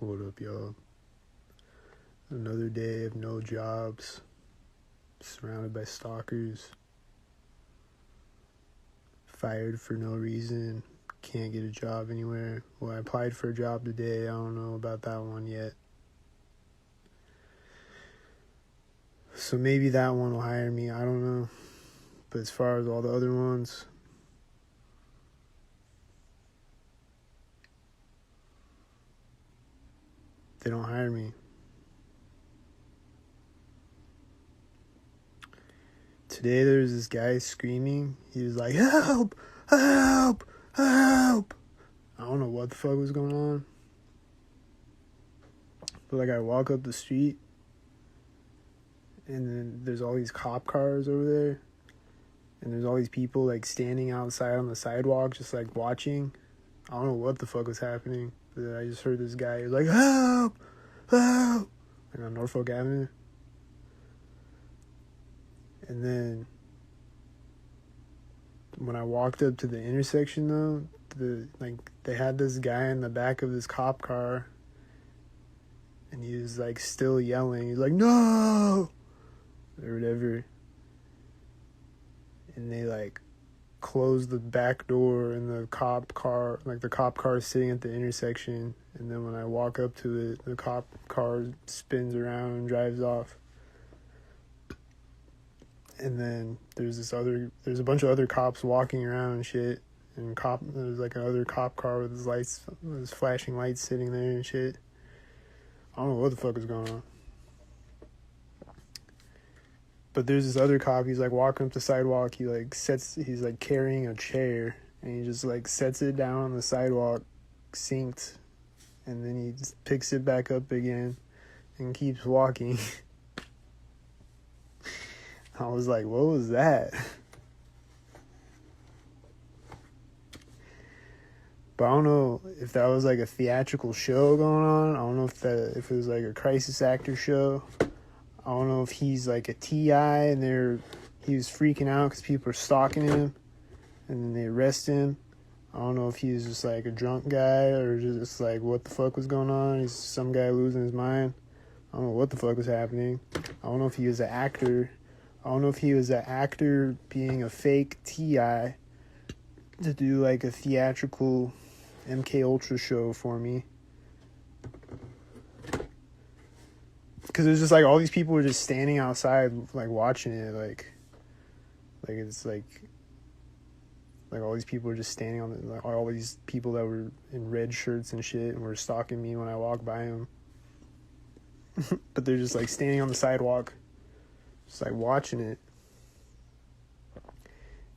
What up, y'all? Another day of no jobs, surrounded by stalkers, fired for no reason, can't get a job anywhere. Well, I applied for a job today, I don't know about that one yet. So maybe that one will hire me, I don't know. But as far as all the other ones, they don't hire me. Today there was this guy screaming. He was like, help, help, help. I don't know what the fuck was going on. But like I walk up the street and then there's all these cop cars over there. And there's all these people like standing outside on the sidewalk just like watching. I don't know what the fuck was happening. But I just heard this guy, he was like, help, help. Like on Norfolk Avenue. And then when I walked up to the intersection though, they had this guy in the back of this cop car and he was like still yelling. He's like, no, or whatever. And they like closed the back door and the cop car is sitting at the intersection. And then when I walk up to it, the cop car spins around and drives off. And then there's a bunch of other cops walking around and shit. And there's like another cop car with his flashing lights sitting there and shit. I don't know what the fuck is going on. But there's this other cop, he's like walking up the sidewalk, he's like carrying a chair, and he just like sets it down on the sidewalk, synced, and then he just picks it back up again and keeps walking. I was like, what was that? But I don't know if that was like a theatrical show going on. I don't know if it was like a crisis actor show. I don't know if he's like a TI and he was freaking out because people are stalking him and then they arrest him. I don't know if he was just like a drunk guy or just like what the fuck was going on. He's some guy losing his mind. I don't know what the fuck was happening. I don't know if he was an actor. I don't know if he was an actor being a fake TI to do like a theatrical MK Ultra show for me. Because it was just like all these people were just standing outside like watching it. Like it's like all these people were just standing on all these people that were in red shirts and shit and were stalking me when I walked by them. But they're just like standing on the sidewalk. Just like watching it.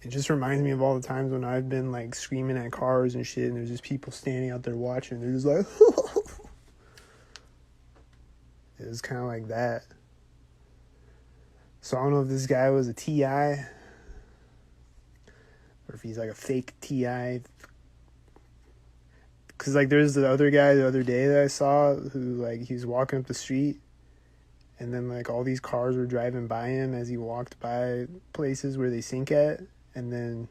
It just reminds me of all the times when I've been like screaming at cars and shit and there's just people standing out there watching. They're just like, it was kind of like that. So I don't know if this guy was a TI or if he's like a fake TI. Because like there's the other guy the other day that I saw who like he was walking up the street. And then, like, all these cars were driving by him as he walked by places where they sink at. And then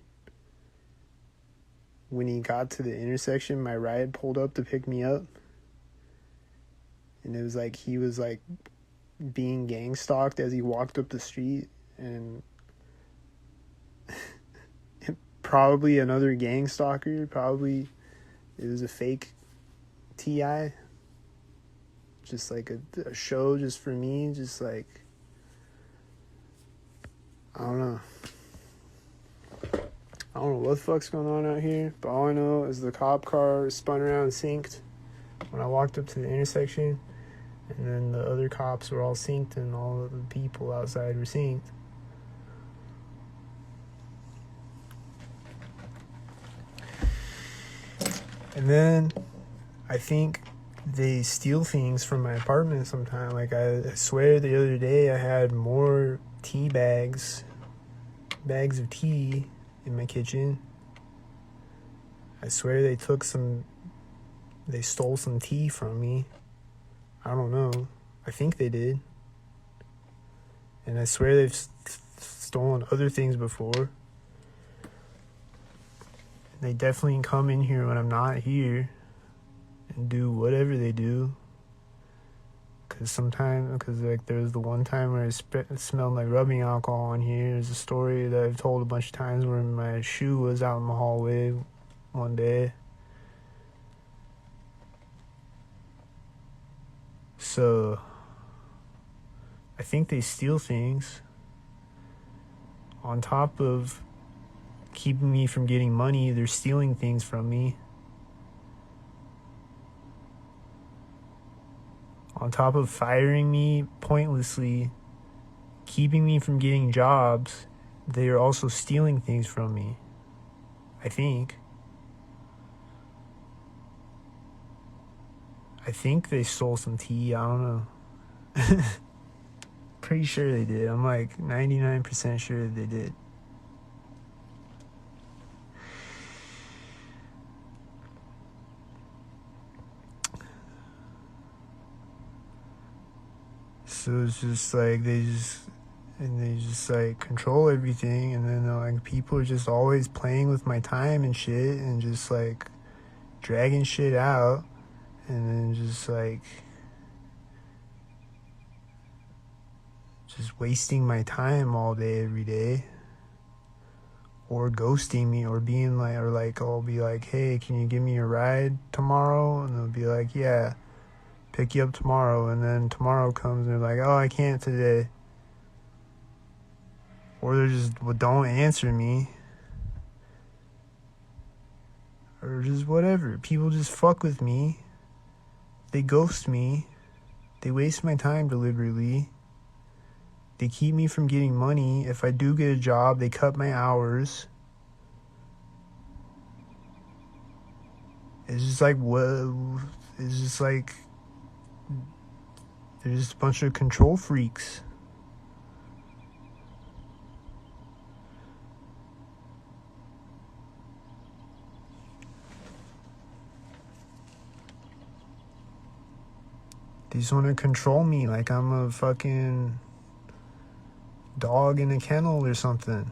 when he got to the intersection, my ride pulled up to pick me up. And it was like he was, like, being gang stalked as he walked up the street. And probably another gang stalker. Probably it was a fake TI. Just like a show just for me, just like, I don't know what the fuck's going on out here, but all I know is the cop car spun around and synced when I walked up to the intersection, and then the other cops were all synced and all of the people outside were synced. And then I think they steal things from my apartment sometimes. Like I swear the other day I had more bags of tea in my kitchen. I swear they stole some tea from me. I don't know. I think they did. And I swear they've stolen other things before. They definitely come in here when I'm not here and do whatever they do. Because like there was the one time where it smelled like rubbing alcohol in here. There's a story that I've told a bunch of times where my shoe was out in the hallway one day. So I think they steal things on top of keeping me from getting money. They're stealing things from me. On top of firing me pointlessly, keeping me from getting jobs, they are also stealing things from me. I think they stole some tea. I don't know. Pretty sure they did. I'm like 99% sure they did. So it's just like they just like control everything, and then like people are just always playing with my time and shit, and just like dragging shit out, and then just like just wasting my time all day every day, or ghosting me, or being like, or like I'll be like, hey, can you give me a ride tomorrow? And they'll be like, yeah, pick you up tomorrow. And then tomorrow comes and they're like, oh, I can't today. Or they're just, well, don't answer me. Or just whatever. People just fuck with me. They ghost me. They waste my time deliberately. They keep me from getting money. If I do get a job, they cut my hours. It's just like, what? It's just like, they're just a bunch of control freaks. They just want to control me like I'm a fucking dog in a kennel or something.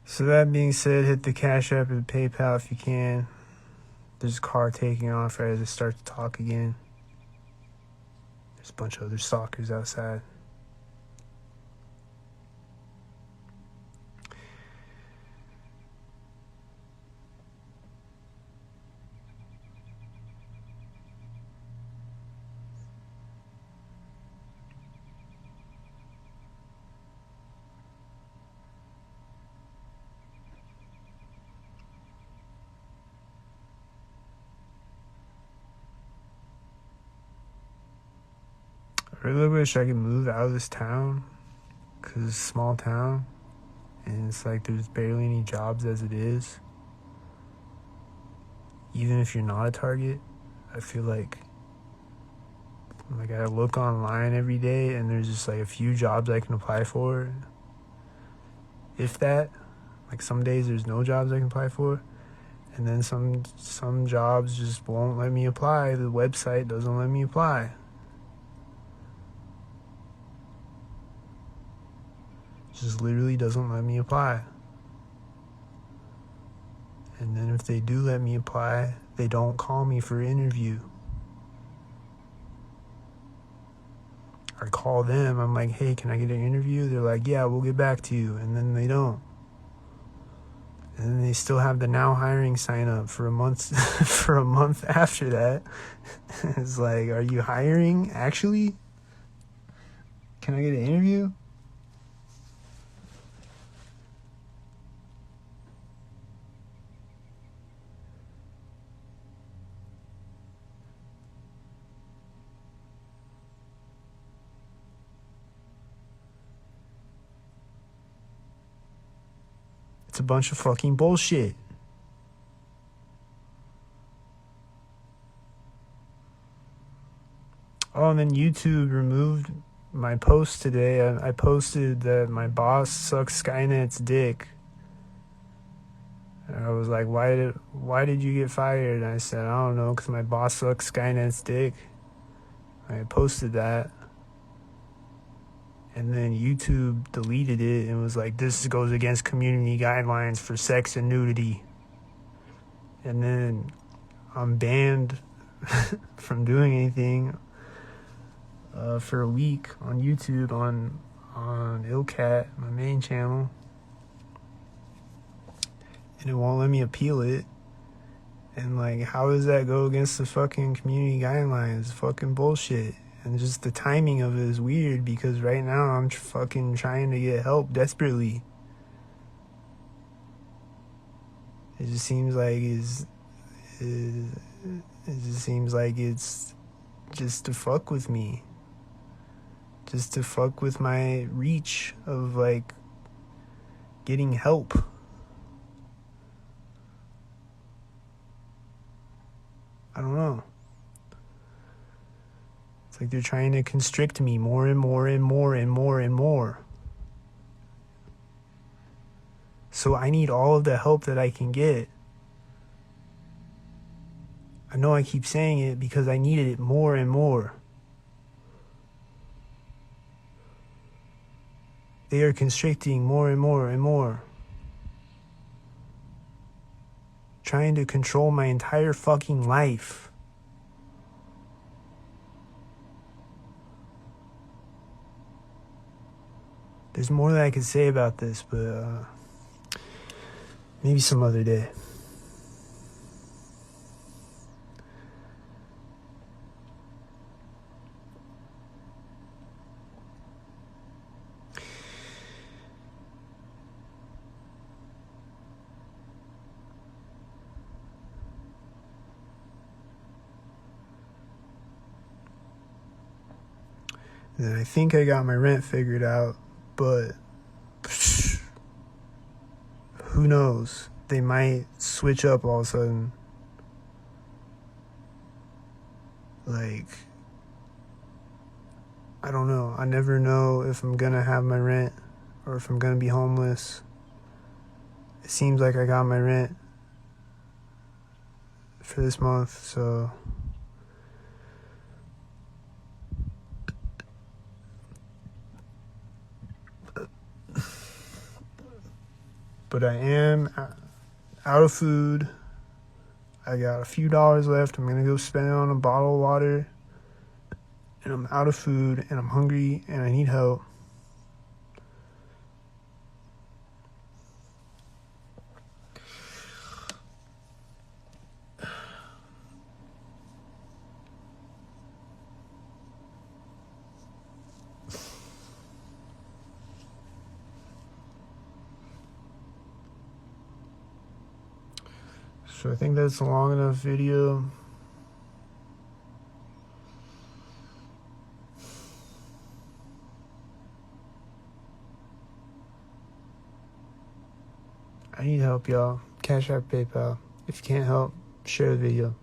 So that being said, hit the Cash App or the PayPal if you can. There's a car taking off right as I start to talk again. There's a bunch of other stalkers outside. I really wish I could move out of this town, because it's a small town, and it's like there's barely any jobs as it is. Even if you're not a target, I feel like I look online every day and there's just like a few jobs I can apply for. If that, like some days there's no jobs I can apply for, and then some jobs just won't let me apply. The website doesn't let me apply. Just literally doesn't let me apply. And then if they do let me apply, they don't call me for an interview. I call them, I'm like, hey, can I get an interview? They're like, yeah, we'll get back to you. And then they don't. And then they still have the now hiring sign up for a month for a month after that. It's like, are you hiring actually? Can I get an interview? It's a bunch of fucking bullshit. Oh, and then YouTube removed my post today, I posted that my boss sucks Skynet's dick. And I was like, why did you get fired? And I said, I don't know, because my boss sucks Skynet's dick. I posted that. And then YouTube deleted it and was like, this goes against community guidelines for sex and nudity. And then I'm banned from doing anything for a week on YouTube on Illcat, my main channel. And it won't let me appeal it. And like, how does that go against the fucking community guidelines? Fucking bullshit. And just the timing of it is weird because right now I'm fucking trying to get help desperately. It just seems like it's just to fuck with me. Just to fuck with my reach of like getting help. I don't know. It's like they're trying to constrict me more and more and more and more and more. So I need all of the help that I can get. I know I keep saying it because I needed it more and more. They are constricting more and more and more. Trying to control my entire fucking life. There's more that I could say about this, but maybe some other day. And I think I got my rent figured out, but who knows? They might switch up all of a sudden. Like, I don't know. I never know if I'm gonna have my rent or if I'm gonna be homeless. It seems like I got my rent for this month, so but I am out of food. I got a few dollars left. I'm gonna go spend it on a bottle of water. And I'm out of food, and I'm hungry, and I need help. So I think that's a long enough video. I need help, y'all. Cash App, PayPal. If you can't help, share the video.